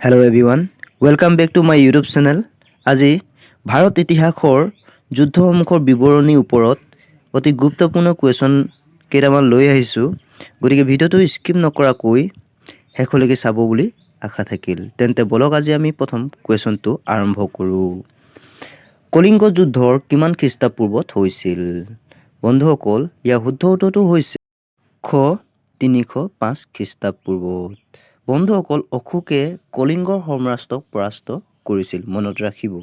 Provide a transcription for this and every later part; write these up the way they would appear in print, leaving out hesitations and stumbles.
Hello everyone, welcome back to my YouTube channel. আজি ভাৰত ইতিহাসৰ যুদ্ধসমূহৰ বিৱৰণীৰ ওপৰত অতি গুৰুত্বপূৰ্ণ কুৱেশ্যন কেইটামান লৈ আহিছোঁ। গতিকে ভিডিঅ'টো স্কিপ নকৰাকৈ শেষলৈকে চাব বুলি আশা থাকিল। তেন্তে বলক আজি আমি প্ৰথম কুৱেশ্যনটো আৰম্ভ কৰোঁ। কলিংগ যুদ্ধৰ কিমান খ্ৰীষ্টপূৰ্বত হৈছিল? বন্ধুসকল, ইয়াৰ শুদ্ধ উত্তৰটো হৈছে খ 305 খ্ৰীষ্টপূৰ্বত। বন্ধুসকল, অশোকে কলিংগৰ সম্ৰাষ্টক পৰাস্ত কৰিছিল, মনত ৰাখিব।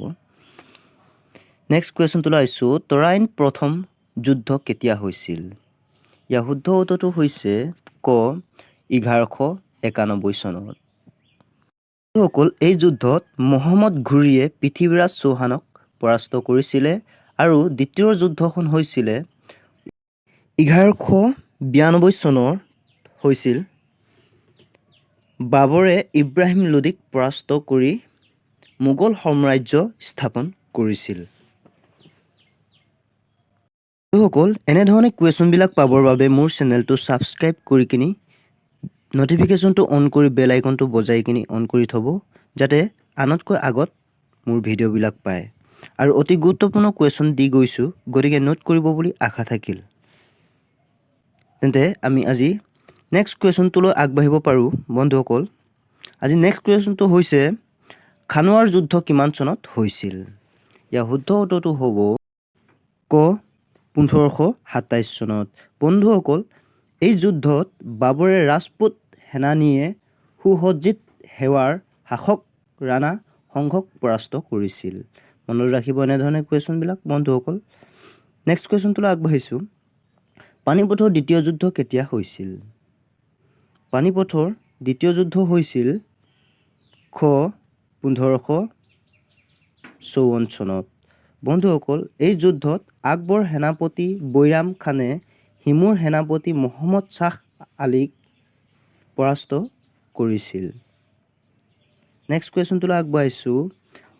নেক্সট কুৱেশ্যনটোলৈ আহিছোঁ, তৰাইন প্ৰথম যুদ্ধ কেতিয়া হৈছিল? ইয়াৰ শুদ্ধ উত্তৰটো হৈছে ক 1191 চনত। বন্ধুসকল, এই যুদ্ধত মহম্মদ ঘুৰীয়ে পৃথ্বীৰাজ চৌহানক পৰাস্ত কৰিছিলে আৰু দ্বিতীয় যুদ্ধখন হৈছিলে 1192 চনৰ হৈছিল। বাবৰে ইব্ৰাহিম লোদীক পৰাস্ত কৰি মোগল সাম্ৰাজ্য স্থাপন কৰিছিল। বন্ধুসকল, এনেধৰণে কুৱেশ্যনবিলাক পাবৰ বাবে মোৰ চেনেলটো ছাবস্ক্ৰাইব কৰি কিনি নটিফিকেশ্যনটো অন কৰি বেল আইকনটো বজাই কিনি অন কৰি থ'ব, যাতে আনতকৈ আগত মোৰ ভিডিঅ'বিলাক পায়। আৰু অতি গুৰুত্বপূৰ্ণ কুৱেশ্যন দি গৈছোঁ, গতিকে নোট কৰিব বুলি আশা থাকিল। তেন্তে আমি আজি নেক্সট কুৱেশ্যনটোলৈ আগবাঢ়িব পাৰোঁ। বন্ধুসকল, আজি নেক্সট কুৱেশ্যনটো হৈছে খানোৱাৰ যুদ্ধ কিমান চনত হৈছিল? ইয়াৰ শুদ্ধ উত্তৰটো হ'ব ক 1527 চনত। বন্ধুসকল, এই যুদ্ধত বাবৰে ৰাজপুত সেনানীয়ে সুসজ্জিত সেৱাৰ শাসক ৰাণা সংঘক পৰাস্ত কৰিছিল। মনত ৰাখিব এনেধৰণে কুৱেশ্যনবিলাক। বন্ধুসকল, নেক্সট কুৱেশ্যনটোলৈ আগবাঢ়িছোঁ। পানিপথৰ দ্বিতীয় যুদ্ধ কেতিয়া হৈছিল? পানিপথৰ দ্বিতীয় যুদ্ধ হৈছিল খ 1554 চনত। বন্ধুসকল, এই যুদ্ধত আকবৰ সেনাপতি বৈৰাম খানে হিমুৰ সেনাপতি মহম্মদ শ্বাহ আলীক পৰাস্ত কৰিছিল। নেক্সট কুৱেশ্যনটোলৈ আগবাঢ়িছোঁ।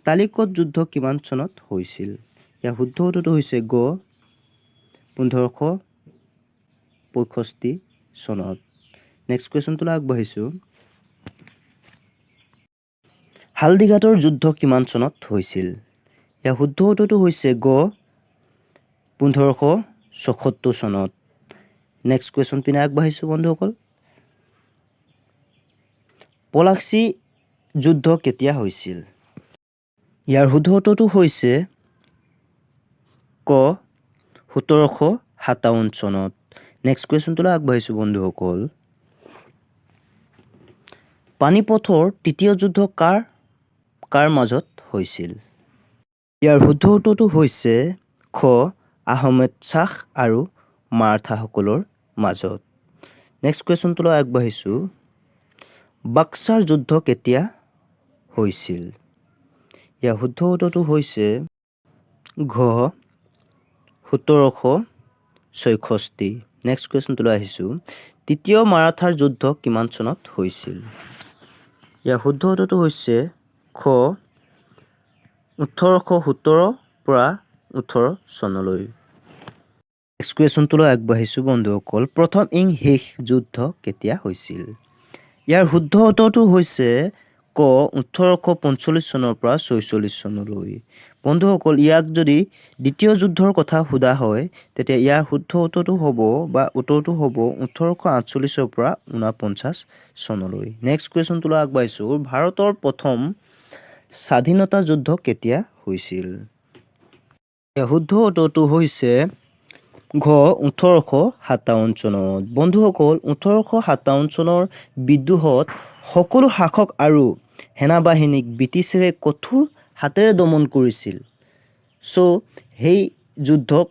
তালিকত যুদ্ধ কিমান চনত হৈছিল? ইয়াৰ শুদ্ধ উত্তৰটো হৈছে গ 1565 চনত। নেক্সট কুৱেশ্যনটোলৈ আগবাঢ়িছোঁ। হালদিঘাটৰ যুদ্ধ কিমান চনত হৈছিল? ইয়াৰ শুদ্ধ উত্তৰটো হৈছে গ 1574 চনত। নেক্সট কুৱেশ্যন পিনে আগবাঢ়িছোঁ। বন্ধুসকল, পলাশী যুদ্ধ কেতিয়া হৈছিল? ইয়াৰ শুদ্ধ উত্তৰটো হৈছে ক 1757 চনত। নেক্সট কুৱেশ্যনটোলৈ আগবাঢ়িছোঁ। বন্ধুসকল, পানিপথৰ তৃতীয় যুদ্ধ কাৰ মাজত হৈছিল? ইয়াৰ শুদ্ধ উত্তৰটো হৈছে খ আহমেদ শ্বাহ আৰু মাৰাঠাসকলৰ মাজত। নেক্সট কুৱেশ্যনটোলৈ আগবাঢ়িছোঁ। বাক্সাৰ যুদ্ধ কেতিয়া হৈছিল? ইয়াৰ শুদ্ধ উত্তৰটো হৈছে ঘ 1766। নেক্সট কুৱেশ্যনটোলৈ আহিছোঁ। তৃতীয় মাৰাঠাৰ যুদ্ধ কিমান চনত হৈছিল? ইয়াৰ শুদ্ধ উত্তৰটো হৈছে খ 1817 পৰা 18 চনলৈ। নেক্সট কুৱেশ্যনটোলৈ আগবাঢ়িছোঁ। বন্ধুসকল, প্ৰথম শেষ যুদ্ধ কেতিয়া হৈছিল? ইয়াৰ শুদ্ধ উত্তৰটো হৈছে ক 1845 চনৰ পৰা 46 চনলৈ। বন্ধুসকল, ইয়াক যদি দ্বিতীয় যুদ্ধৰ কথা সোধা হয়, তেতিয়া ইয়াৰ শুদ্ধ উত্তৰটো হ'ব 1848 পৰা 49 চনলৈ। নেক্সট কুৱেশ্যনটোলৈ আগবাঢ়িছোঁ। ভাৰতৰ প্ৰথম স্বাধীনতা যুদ্ধ কেতিয়া হৈছিল? ইয়াৰ শুদ্ধ উত্তৰটো হৈছে ঘ 1857 চনত। বন্ধুসকল, 1857 চনৰ বিদ্ৰোহত সকলো শাসক আৰু সেনাবাহিনীক ব্ৰিটিছে কঠোৰ হাতেৰে দমন কৰিছিল। সেই যুদ্ধক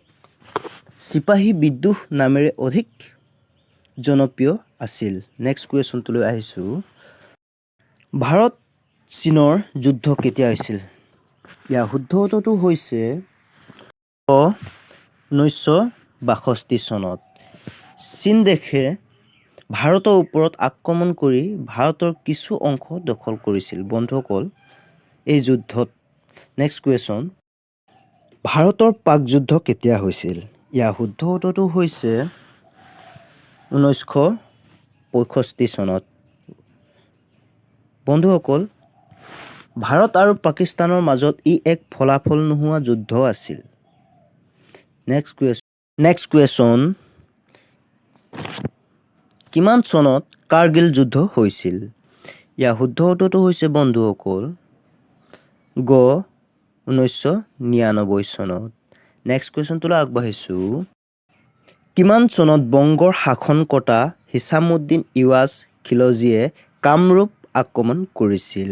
চিপাহী বিদ্ৰোহ নামেৰে অধিক জনপ্ৰিয় আছিল। নেক্সট কুৱেশ্যনটোলৈ আহিছোঁ। ভাৰত চীনৰ যুদ্ধ কেতিয়া হৈছিল? ইয়াৰ শুদ্ধ উত্তৰটো হৈছে ক 1962 চনত। চীন দেশে ভাৰতৰ ওপৰত আক্ৰমণ কৰি ভাৰতৰ কিছু অংশ দখল কৰিছিল। বন্ধুসকল, এই যুদ্ধত নেক্সট কুৱেশ্যন, ভাৰতৰ পাক যুদ্ধ কেতিয়া হৈছিল? ইয়াৰ শুদ্ধ উত্তৰটো হৈছে 1965 চনত। বন্ধুসকল, ভাৰত আৰু পাকিস্তানৰ মাজত ই এক ফলাফল নোহোৱা যুদ্ধ আছিল। নেক্সট কুৱেশ্যন, কিমান চনত কাৰ্গিল যুদ্ধ হৈছিল? ইয়াৰ শুদ্ধ উত্তৰটো হৈছে বন্ধুসকল গ 1999 চনত। নেক্সট কুৱেশ্যনটোলৈ আগবাঢ়িছোঁ। কিমান চনত বংগৰ শাসনকৰ্তা হিছামুদ্দিন ইৱাজ খিলজীয়ে কামৰূপ আক্ৰমণ কৰিছিল?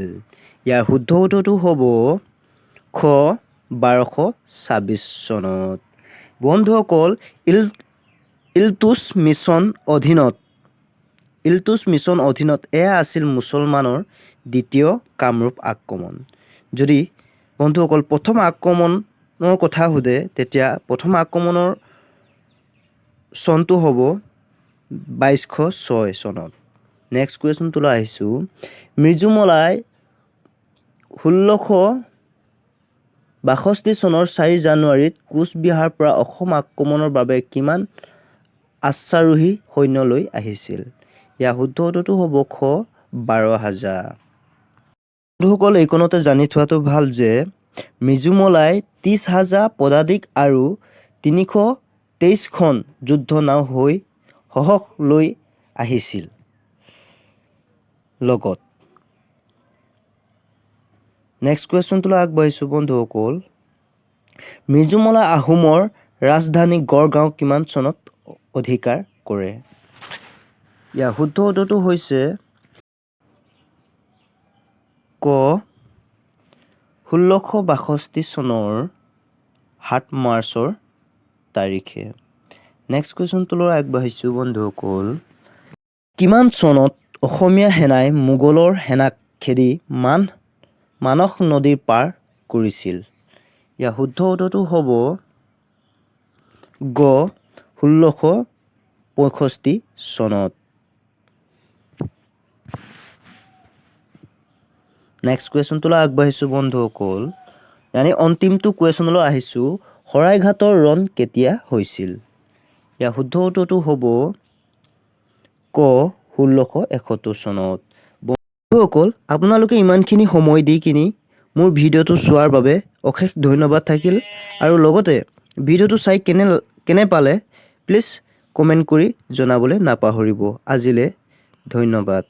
ইয়াৰ শুদ্ধ উত্তৰটো হ'ব খ 1226 চনত। বন্ধুসকল, ইলটুছ মিছন অধীনত এয়া আছিল মুছলমানৰ দ্বিতীয় কামৰূপ আক্ৰমণ। যদি বন্ধুসকল প্ৰথম আক্ৰমণৰ কথা সোধে তেতিয়া প্ৰথম আক্ৰমণৰ চনটো হ'ব 2206 চনত। নেক্সট কুৱেশ্যনটোলৈ আহিছোঁ। মিৰ্জুমলাই 1662 চনৰ 4 জানুৱাৰীত কোচবিহাৰৰ পৰা অসম আক্ৰমণৰ বাবে কিমান অশ্বাৰোহী সৈন্য লৈ আহিছিল? ইয়াৰ শুদ্ধ উত্তৰটো হ'ব খ 12,000। বন্ধুসকল, এইকণতে জানি থোৱাটো ভাল যে মিৰ্জুমলাই 30,000 পদাতিক আৰু 323খন যুদ্ধ নাও সহক লৈ আহিছিল লগত। নেক্সট কুৱেশ্যনটোলৈ আগবাঢ়িছোঁ বন্ধুসকল। মিৰ্জুমলাই আহোমৰ ৰাজধানী গড়গাঁও কিমান চনত অধিকাৰ কৰে? ইয়াৰ শুদ্ধ উত্তৰটো হৈছে ক 1662 চনৰ 7 মাৰ্চৰ তাৰিখে। নেক্সট কুৱেশ্যনটোলৈ আগবাঢ়িছোঁ বন্ধুসকল। কিমান চনত অসমীয়া সেনাই মোগলৰ সেনাক খেদি মানস নদীৰ পাৰ কৰিছিল? ইয়াৰ শুদ্ধ উত্তৰটো হ'ব গ 1665 চনত। নেক্সট কুৱেশ্যনটোলৈ আগবাঢ়িছোঁ বন্ধুসকল। অন্তিমটো কুৱেশ্যনলৈ আহিছোঁ। শৰাইঘাটৰ ৰণ কেতিয়া হৈছিল? ইয়াৰ শুদ্ধ উত্তৰটো হ'ব ক 1671 চনত। বন্ধুসকল, আপোনালোকে ইমানখিনি সময় দি কিনি মোৰ ভিডিঅ'টো চোৱাৰ বাবে অশেষ ধন্যবাদ থাকিল। আৰু লগতে ভিডিঅ'টো চাই কেনে পালে প্লিজ কমেণ্ট কৰি জনাবলৈ নাপাহৰিব। আজিলৈ ধন্যবাদ।